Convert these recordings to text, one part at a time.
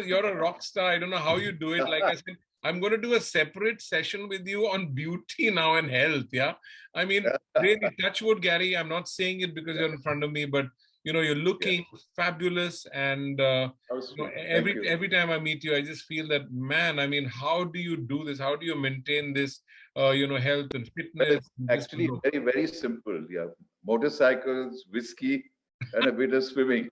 You're a rock star. I don't know how you do it. Like I said, I'm going to do a separate session with you on beauty now and health. Yeah. I mean, really, touch wood, Gary. I'm not saying it because you're in front of me, but you're looking fabulous. And every time I meet you, I just feel that, man, I mean, how do you do this? How do you maintain this, health and fitness? Actually, very, very simple. Yeah. Motorcycles, whiskey, and a bit of swimming.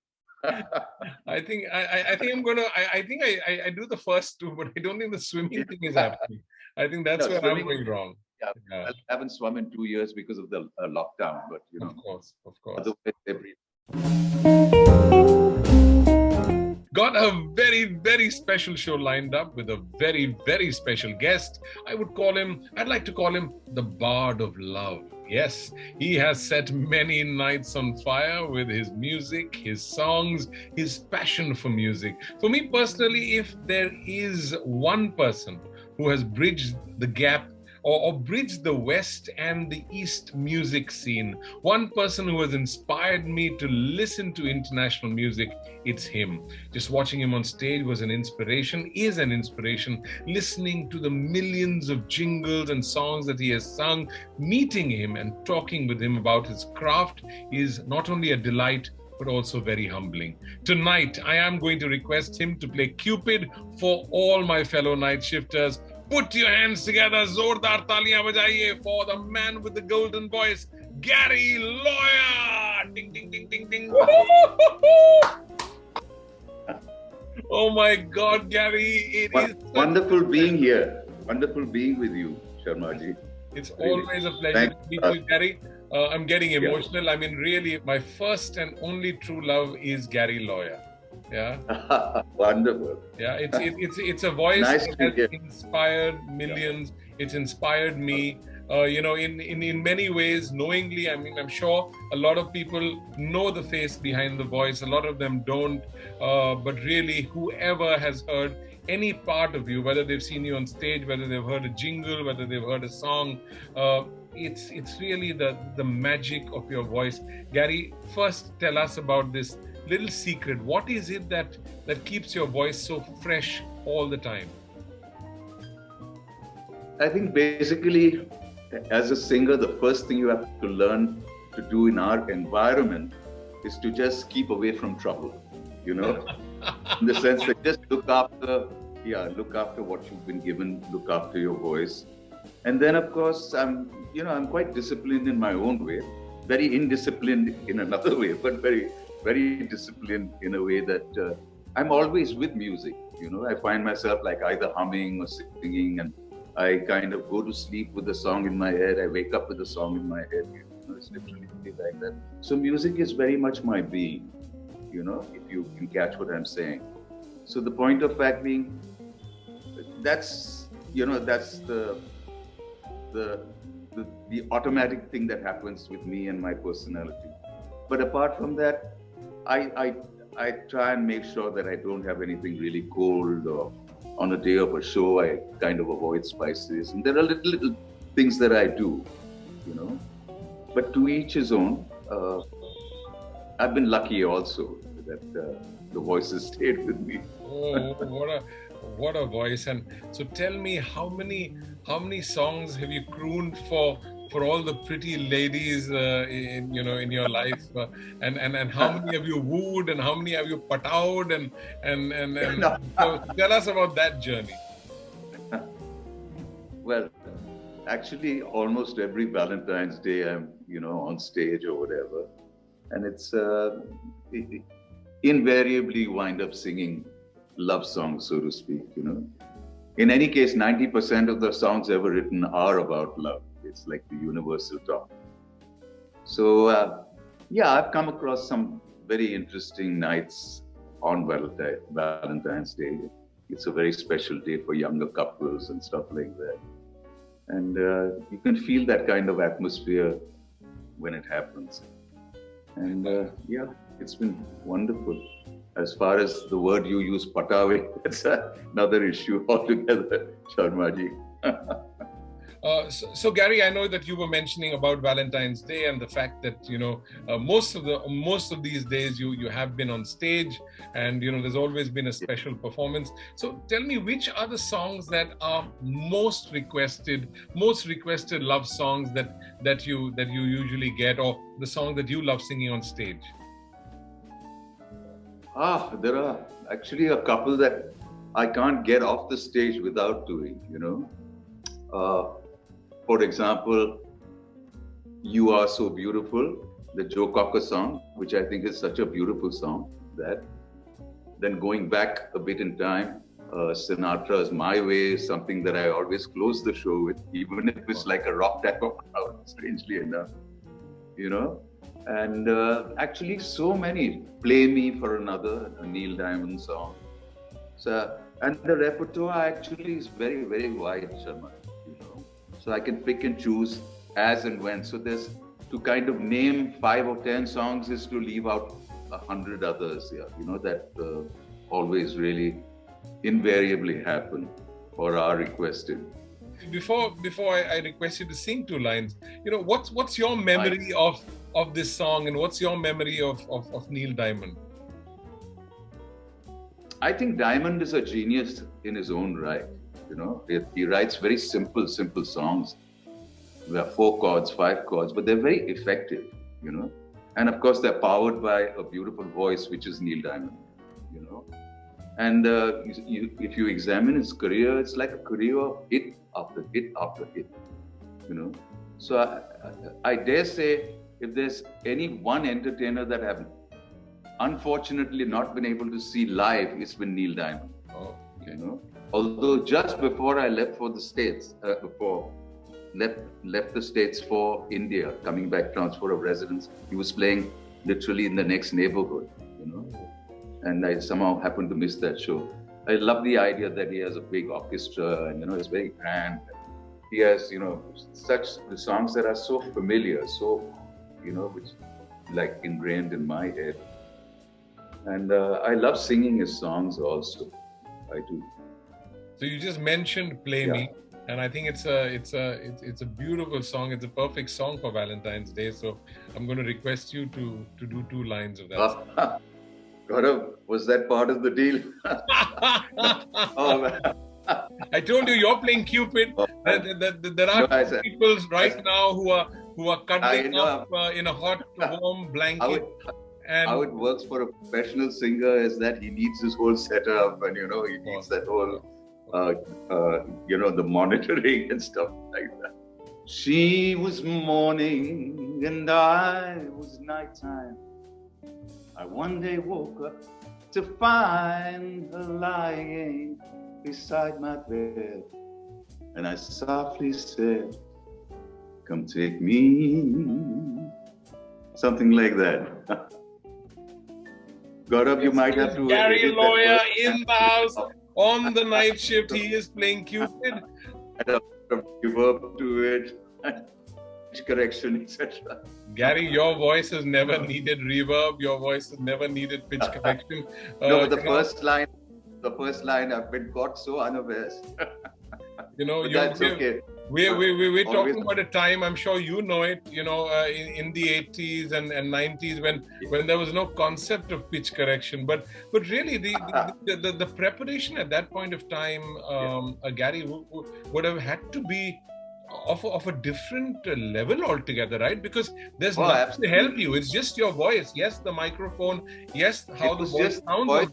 I think I do the first two, but I don't think the swimming thing is happening. I think that's where I'm going wrong. Yeah, I haven't swum in 2 years because of the lockdown, but of course. Otherwise, every got a very, very special show lined up with a very, very special guest. I'd like to call him the Bard of Love. Yes, he has set many nights on fire with his music, his songs, his passion for music. For me personally, if there is one person who has bridged the gap or bridged the West and the East music scene, one person who has inspired me to listen to international music, it's him. Just watching him on stage is an inspiration. Listening to the millions of jingles and songs that he has sung, meeting him and talking with him about his craft is not only a delight, but also very humbling. Tonight, I am going to request him to play Cupid for all my fellow night shifters. Put your hands together, zordar taliyan bajaiye for the man with the golden voice, Gary Lawyer. Ding, ding, ding, ding, ding. Oh my God, Gary, it is wonderful being here. Wonderful being with you, SharmaG. It's always a pleasure to meet you, Gary. I'm getting emotional. Yeah. I mean, really, my first and only true love is Gary Lawyer. Yeah. Wonderful. Yeah, it's a voice that has inspired millions. Yeah. It's inspired me. In many ways, knowingly. I mean, I'm sure a lot of people know the face behind the voice. A lot of them don't. But really, whoever has heard any part of you, whether they've seen you on stage, whether they've heard a jingle, whether they've heard a song, it's really the magic of your voice. Gary, first tell us about this little secret. What is it that keeps your voice so fresh all the time? I think basically, as a singer, the first thing you have to learn to do in our environment is to just keep away from trouble, in the sense that just look after what you've been given, look after your voice. And then, of course, I'm quite disciplined in my own way, very indisciplined in another way, but very, very disciplined in a way that I'm always with music. I find myself like either humming or singing, and I kind of go to sleep with a song in my head. I wake up with a song in my head. It's literally like that. So music is very much my being, if you can catch what I'm saying. So the point of fact being, that's the automatic thing that happens with me and my personality. But apart from that, I try and make sure that I don't have anything really cold, or on a day of a show, I kind of avoid spices. And there are little things that I do, But to each his own. I've been lucky also that the voices stayed with me. Oh, what a voice! And so, tell me, how many songs have you crooned for all the pretty ladies in your life, and how many have you wooed, and how many have you patawed, and so tell us about that journey. Well, actually, almost every Valentine's Day I'm on stage or whatever, and it's invariably wind up singing love songs, so to speak. In any case, 90% of the songs ever written are about love. It's like the universal talk. So, I've come across some very interesting nights on Valentine's Day. It's a very special day for younger couples and stuff like that. And you can feel that kind of atmosphere when it happens. And it's been wonderful. As far as the word you use, patawe, that's another issue altogether, SharmaG. So Gary, I know that you were mentioning about Valentine's Day and the fact that most of these days you have been on stage, and there's always been a special performance. So tell me, which are the songs that are most requested love songs that you usually get, or the song that you love singing on stage? There are actually a couple that I can't get off the stage without doing. For example, You Are So Beautiful, the Joe Cocker song, which I think is such a beautiful song. Then going back a bit in time, Sinatra's My Way is something that I always close the show with, even if it's like a rock type of crowd, strangely enough. And actually so many. Play Me for Another, a Neil Diamond song. So, and the repertoire actually is very, very wide, Sharma. So I can pick and choose as and when. So there's to kind of name 5 or 10 songs is to leave out 100 others. That always really invariably happen or are requested. Before I request you to sing 2 lines, what's your memory of this song, and what's your memory of Neil Diamond? I think Diamond is a genius in his own right. He writes very simple songs. There are 4 chords, 5 chords, but they're very effective. And of course they're powered by a beautiful voice, which is Neil Diamond. And if you examine his career, it's like a career of hit after hit after hit. So I dare say, if there's any one entertainer that have unfortunately not been able to see live, it's been Neil Diamond. Oh, okay. Although just before I left for the States, left the States for India, coming back, transfer of residence, he was playing literally in the next neighborhood, and I somehow happened to miss that show. I love the idea that he has a big orchestra and, it's very grand. He has, such songs that are so familiar, so, which like ingrained in my head. And I love singing his songs also. I do. So you just mentioned Play Me, and I think it's a beautiful song. It's a perfect song for Valentine's Day. So I'm going to request you to do 2 lines of that. Gaurav, was that part of the deal? I told you, you're playing Cupid. There are people right now who are cuddling up in a hot, warm blanket. How it works for a professional singer is that he needs his whole setup, and he needs that whole, the monitoring and stuff like that. She was morning and I was nighttime. I one day woke up to find her lying beside my bed, and I softly said, "Come take me." Something like that. Gaurav, you might have to... Gary Lawyer in the house on the night shift. He is playing Cupid. Add a reverb to it, correction, etc. Gary, your voice has never needed reverb. Your voice has never needed pitch correction. No, but the first line, I've been caught so unawares. That's okay. We're talking about a time, I'm sure you know it, in the 80s and 90s when there was no concept of pitch correction. But really, the preparation at that point of time, Gary, would have had to be of a different level altogether, right? Because there's nothing to help you. It's just your voice. Yes, the microphone. Yes, how the voice sounds.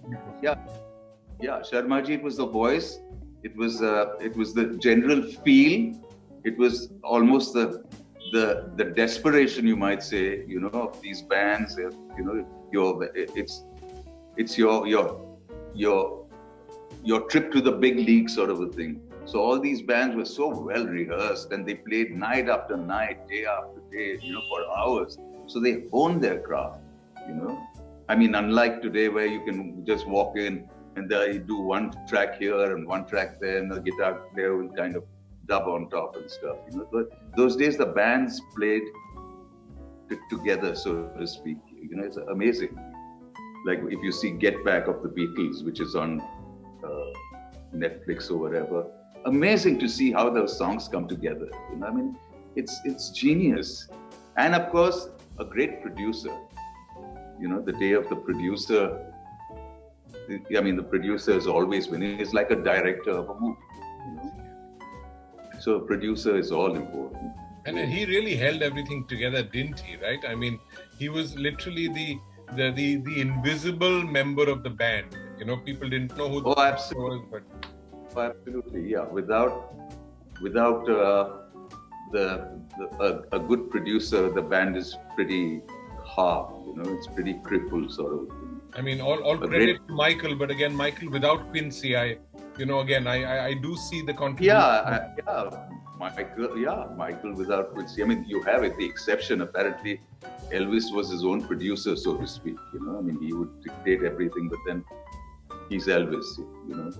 Yeah, SharmaG, it was the voice. It was the general feel. It was almost the desperation, you might say, of these bands. It's your trip to the big league sort of a thing. So all these bands were so well rehearsed, and they played night after night, day after day, for hours. So they honed their craft, I mean, unlike today where you can just walk in and they do one track here and one track there, and the guitar player will kind of dub on top and stuff. But those days the bands played together, so to speak. It's amazing. Like if you see Get Back of the Beatles, which is on Netflix or whatever, amazing to see how those songs come together. You know, I mean, it's genius. And of course, a great producer. You know, the day of the producer. I mean, the producer is always winning. It's like a director of a movie. You know? So a producer is all important. And he really held everything together, didn't he? Right? I mean, he was literally the invisible member of the band. You know, people didn't know who the absolutely. was, but absolutely, yeah. Without a good producer, the band is pretty half. You know, it's pretty crippled sort of thing. I mean, all credit to Michael, but again, Michael without Quincy, I do see the contribution. Michael without Quincy. I mean, you have it, the exception. Apparently, Elvis was his own producer, so to speak. You know, I mean, he would dictate everything, but then he's Elvis. You know,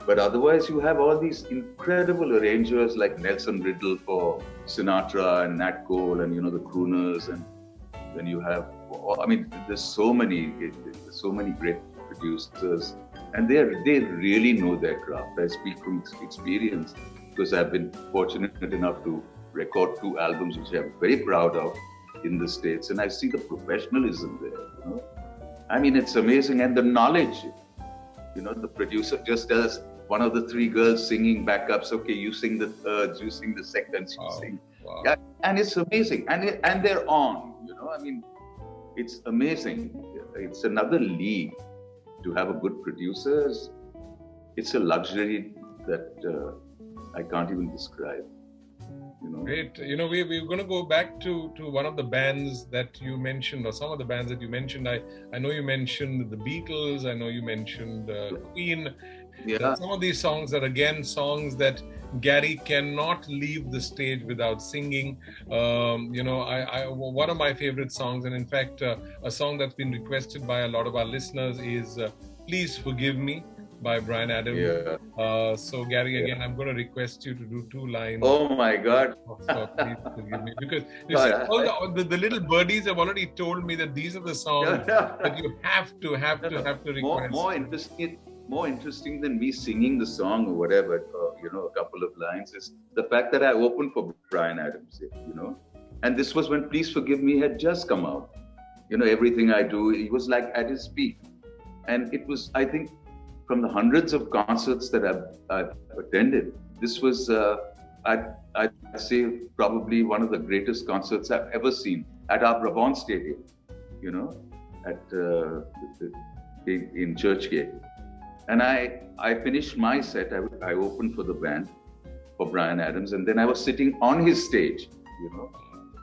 but otherwise, you have all these incredible arrangers like Nelson Riddle for Sinatra and Nat Cole, and you know the crooners, and then you have. I mean, there's so many great producers, and they really know their craft. I speak from experience because I've been fortunate enough to record 2 albums, which I'm very proud of in the States, and I see the professionalism there. You know, I mean, it's amazing, and the knowledge. You know, the producer just does one of the 3 girls singing backups. Okay, you sing the thirds, you sing the seconds, you sing. Wow. Yeah, and it's amazing, and they're on. You know, I mean. It's amazing. It's another league to have a good producers. It's a luxury that I can't even describe. You know. Great. You know, we're going to go back to one of the bands that you mentioned, or some of the bands that you mentioned. I know you mentioned the Beatles. I know you mentioned Queen. Yeah. Some of these songs are again songs that Gary cannot leave the stage without singing. You know, one of my favorite songs, and in fact, a song that's been requested by a lot of our listeners is "Please Forgive Me" by Bryan Adams. Yeah. So Gary, again, I'm going to request you to do 2 lines. Oh my God! Please forgive me, because you see, all the little birdies have already told me that these are the songs that you have to request. More interesting than me singing the song or whatever, you know, a couple of lines, is the fact that I opened for Bryan Adams, you know. And this was when Please Forgive Me had just come out. You know, Everything I Do, he was like at his peak. And it was, I think, from the hundreds of concerts that I've attended, this was, I'd say, probably one of the greatest concerts I've ever seen at our Brabant Stadium, you know, in Churchgate. And I finished my set. I opened for the band, for Bryan Adams, and then I was sitting on his stage, you know,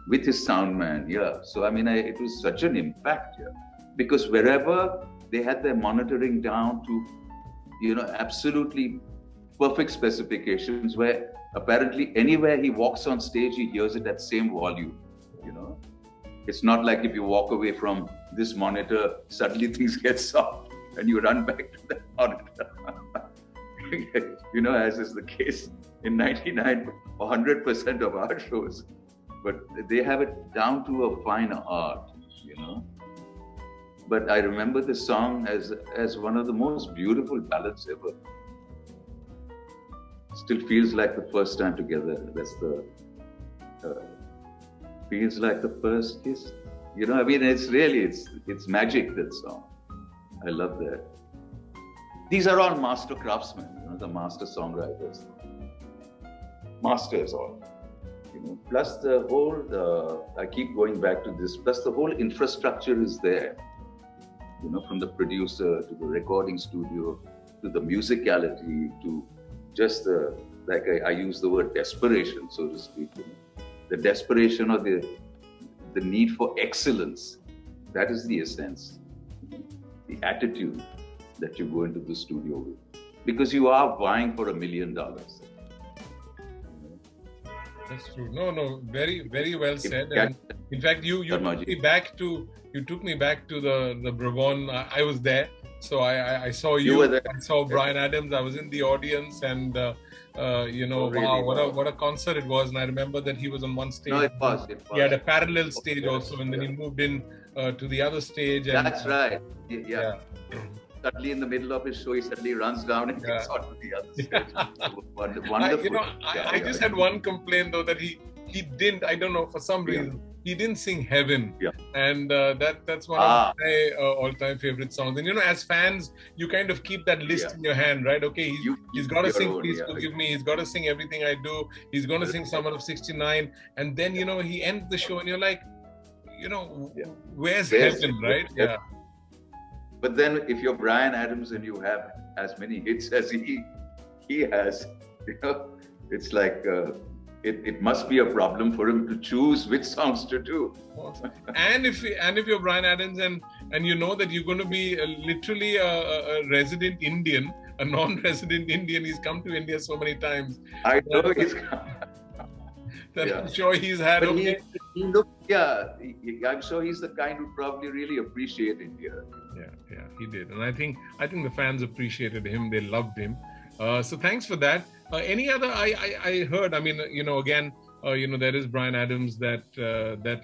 with his sound man. Yeah. So I mean, it was such an impact here, because wherever they had their monitoring down to, you know, absolutely perfect specifications, where apparently anywhere he walks on stage, he hears it at same volume. You know, it's not like if you walk away from this monitor, suddenly things get soft and you run back to that monitor. You know, as is the case in 99 or 100% of our shows. But they have it down to a fine art, you know. But I remember this song as one of the most beautiful ballads ever. Still feels like the first time together. That's the feels like the first kiss. You know, I mean, it's magic, that song. I love that. These are all master craftsmen, you know, the master songwriters. Masters all. You know, plus the whole, I keep going back to this, plus the whole infrastructure is there. You know, from the producer to the recording studio, to the musicality, to just like I use the word desperation, so to speak. You know? The desperation or the need for excellence, that is the essence. The attitude that you go into the studio with, because you are vying for $1 million. That's true. No, very, very well said. And in fact, you took me back to the Brabant. I was there, so I saw you. You were there. I saw Bryan Adams. I was in the audience, and you know, wow, what a concert it was. And I remember that he was on one stage. No, it was. He had a parallel stage also, and then he moved in to the other stage. And, that's right. Yeah. suddenly in the middle of his show, he suddenly runs down and gets onto the other stage. Wonderful. I just had one complaint though, that he didn't, I don't know, for some reason, he didn't sing Heaven. Yeah. And that's one of my all-time favorite songs. And as fans, you kind of keep that list in your hand, right? Okay, he's got to sing Please Forgive Me. He's got to sing Everything I Do. He's going to sing Summer of '69. And then, he ends the show and you're like, where's Heaven, right? Yeah. But then if you're Bryan Adams and you have as many hits as he has, it's like... It must be a problem for him to choose which songs to do. And if you're Bryan Adams and you know that you're going to be literally a resident Indian, a non-resident Indian, he's come to India so many times. I know he's I'm sure he's had. But I'm sure he's the kind who probably really appreciate India. Yeah, he did, and I think the fans appreciated him. They loved him. So thanks for that. Any other? I heard. I mean, again, there is Bryan Adams that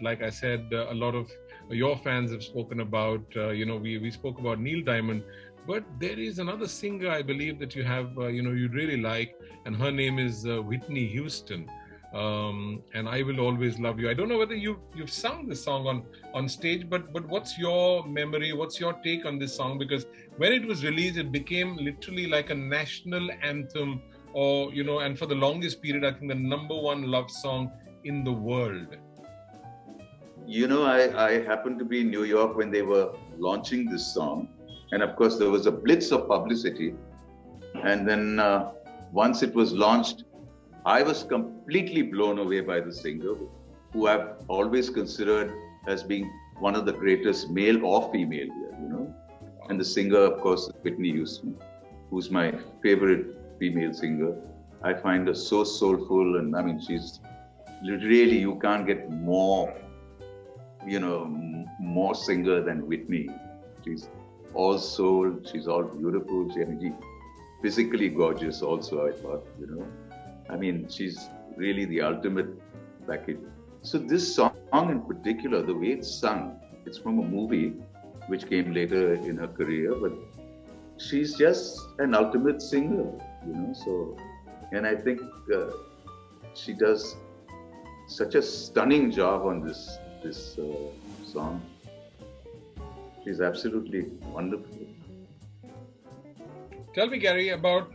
like I said, a lot of your fans have spoken about. We spoke about Neil Diamond, but there is another singer I believe that you have. You really like, and her name is Whitney Houston. And I Will Always Love You. I don't know whether you've sung this song on stage, but what's your memory? What's your take on this song? Because when it was released, it became literally like a national anthem, or and for the longest period, I think the #1 love song in the world. I happened to be in New York when they were launching this song, and of course there was a blitz of publicity, and then once it was launched, I was completely blown away by the singer, who I've always considered as being one of the greatest, male or female here, And the singer, of course, is Whitney Houston, who's my favorite female singer. I find her so soulful, and I mean, she's really, you can't get more singer than Whitney. She's all soul, she's all beautiful, she's physically gorgeous also, I thought, I mean, she's really the ultimate package. So this song in particular, the way it's sung, it's from a movie which came later in her career, but she's just an ultimate singer, So, and I think she does such a stunning job on this song. She's absolutely wonderful. Tell me, Gary, about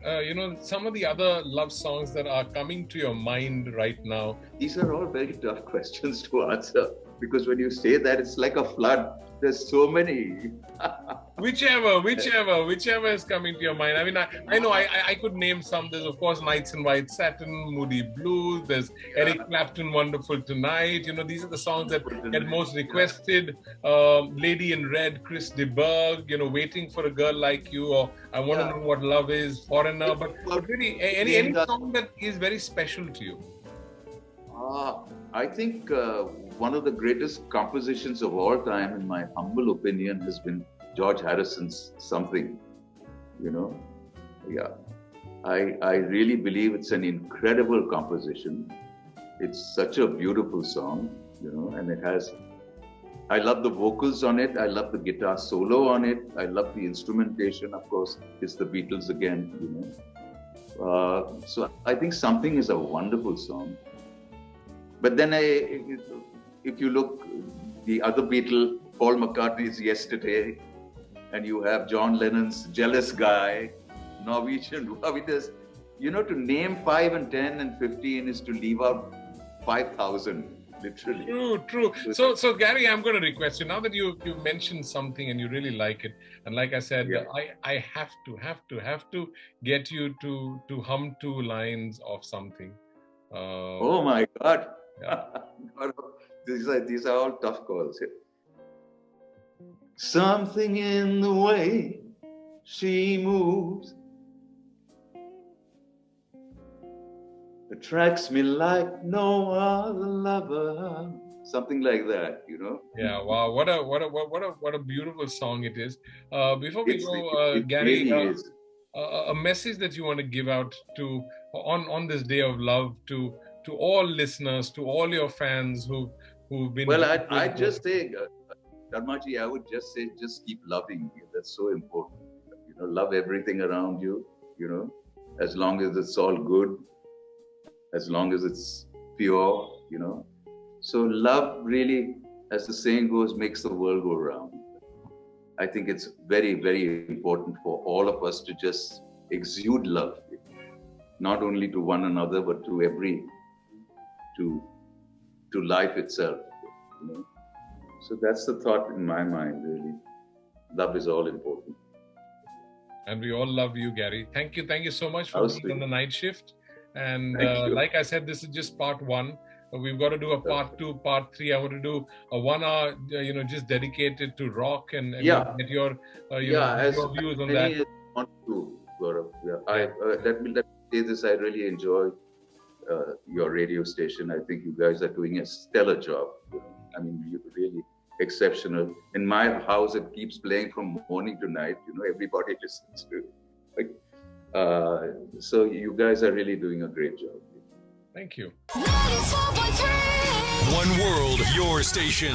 some of the other love songs that are coming to your mind right now. These are all very tough questions to answer, because when you say that, it's like a flood. There's so many. Whichever is coming to your mind. I mean, I know I could name some. There's of course Nights in White Satin, Moody Blues. There's Eric Clapton, Wonderful Tonight. These are the songs that get most requested. Lady in Red, Chris de Burgh. Waiting for a Girl Like You, or I Want to Know What Love Is, Foreigner. But really, any song that is very special to you? I think one of the greatest compositions of all time, in my humble opinion, has been George Harrison's Something. I really believe it's an incredible composition. It's such a beautiful song, and it has, I love the vocals on it. I love the guitar solo on it. I love the instrumentation. Of course, it's the Beatles again, So I think Something is a wonderful song. But then if you look, the other Beatle, Paul McCartney's Yesterday, and you have John Lennon's Jealous Guy, Norwegian Love. To name 5 and 10 and 15 is to leave out 5,000, literally. True. So Gary, I'm going to request you, now that you mentioned Something and you really like it, and like I said, I have to get you to hum 2 lines of Something. Oh my God. Yeah. These are all tough calls here. Something in the way she moves attracts me like no other lover. Something like that, Yeah, wow, what a beautiful song it is. Before we go, Gary, really a message that you want to give out to on this day of love to all listeners, to all your fans who've been. Well, I'd just say, SharmaG, I would just say, just keep loving. That's so important. love everything around you, as long as it's all good, as long as it's pure, So love really, as the saying goes, makes the world go round. I think it's very, very important for all of us to just exude love, not only to one another, but to life itself. So that's the thought in my mind, really. Love is all important. And we all love you, Gary. Thank you so much for being on the night shift. And like I said, this is just part one. We've got to do a part 2, part 3. I want to do a 1 hour, just dedicated to rock and get your, your views on that. Want to, Gaurav. That say this. I really enjoy your radio station. I think you guys are doing a stellar job. I mean, you're really exceptional. In my house, it keeps playing from morning to night. Everybody listens to it. So you guys are really doing a great job. Thank you. One world, your station.